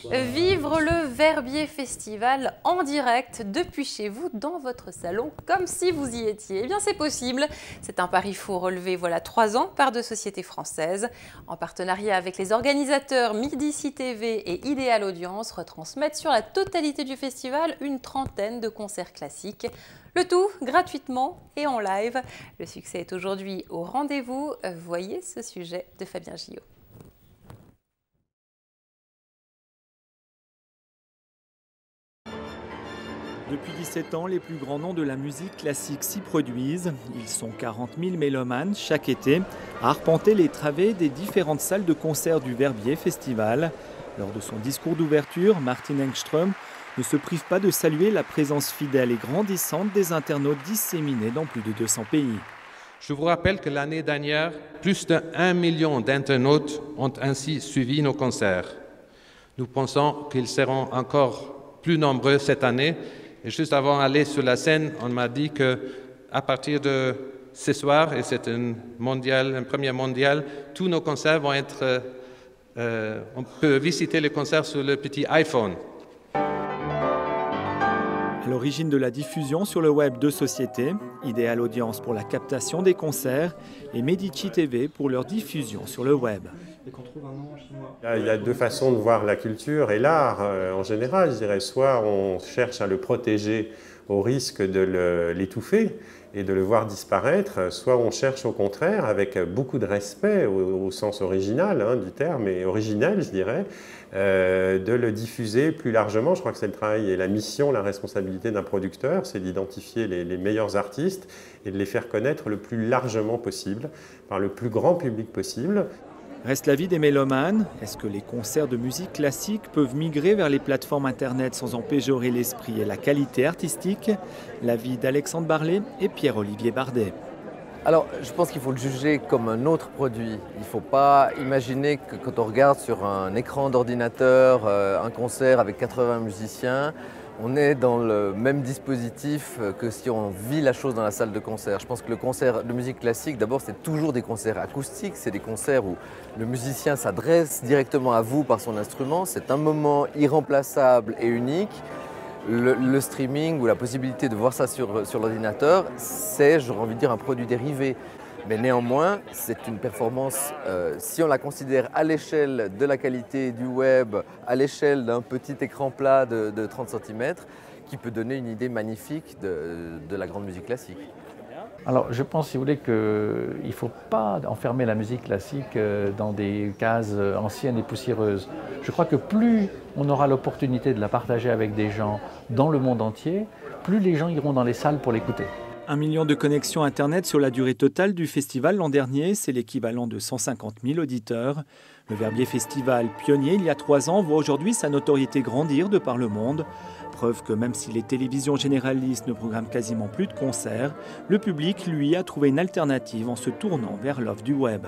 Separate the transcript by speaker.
Speaker 1: Vivre le Verbier Festival en direct depuis chez vous dans votre salon, comme si vous y étiez. Eh bien, c'est possible. C'est un pari fou relevé voilà 3 ans par 2 sociétés françaises. En partenariat avec les organisateurs Midi TV et Idéal Audience, retransmettent sur la totalité du festival une trentaine de concerts classiques. Le tout gratuitement et en live. Le succès est aujourd'hui au rendez-vous. Voyez ce sujet de Fabien Gillot.
Speaker 2: Depuis 17 ans, les plus grands noms de la musique classique s'y produisent. Ils sont 40 000 mélomanes chaque été à arpenter les travées des différentes salles de concert du Verbier Festival. Lors de son discours d'ouverture, Martin Engström ne se prive pas de saluer la présence fidèle et grandissante des internautes disséminés dans plus de 200 pays.
Speaker 3: Je vous rappelle que l'année dernière, plus de 1 million d'internautes ont ainsi suivi nos concerts. Nous pensons qu'ils seront encore plus nombreux cette année. Et juste avant d'aller sur la scène, on m'a dit qu'à partir de ce soir, et c'est une première mondiale, tous nos concerts vont être... on peut visiter les concerts sur le petit iPhone.
Speaker 2: À l'origine de la diffusion sur le web, 2 sociétés, Idéal Audience pour la captation des concerts et Medici TV pour leur diffusion sur le web.
Speaker 4: Il y a 2 façons de voir la culture et l'art en général, je dirais. Soit on cherche à le protéger au risque de l'étouffer et de le voir disparaître, soit on cherche au contraire, avec beaucoup de respect au sens original du terme, et originel je dirais, de le diffuser plus largement. Je crois que c'est le travail et la mission, la responsabilité d'un producteur, c'est d'identifier les meilleurs artistes et de les faire connaître le plus largement possible, par le plus grand public possible.
Speaker 2: Reste l'avis des mélomanes. Est-ce que les concerts de musique classique peuvent migrer vers les plateformes internet sans en péjorer l'esprit et la qualité artistique? L'avis d'Alexandre Barlet et Pierre-Olivier Bardet.
Speaker 5: Alors, je pense qu'il faut le juger comme un autre produit. Il ne faut pas imaginer que quand on regarde sur un écran d'ordinateur un concert avec 80 musiciens, on est dans le même dispositif que si on vit la chose dans la salle de concert. Je pense que le concert de musique classique, d'abord, c'est toujours des concerts acoustiques. C'est des concerts où le musicien s'adresse directement à vous par son instrument. C'est un moment irremplaçable et unique. Le streaming ou la possibilité de voir ça sur l'ordinateur, c'est, j'aurais envie de dire, un produit dérivé. Mais néanmoins, c'est une performance, si on la considère à l'échelle de la qualité du web, à l'échelle d'un petit écran plat de 30 cm, qui peut donner une idée magnifique de la grande musique classique.
Speaker 6: Alors je pense, si vous voulez, qu'il ne faut pas enfermer la musique classique dans des cases anciennes et poussiéreuses. Je crois que plus on aura l'opportunité de la partager avec des gens dans le monde entier, plus les gens iront dans les salles pour l'écouter.
Speaker 2: 1 million de connexions Internet sur la durée totale du festival l'an dernier, c'est l'équivalent de 150 000 auditeurs. Le Verbier Festival, pionnier il y a 3 ans, voit aujourd'hui sa notoriété grandir de par le monde. Preuve que même si les télévisions généralistes ne programment quasiment plus de concerts, le public, lui, a trouvé une alternative en se tournant vers l'offre du web.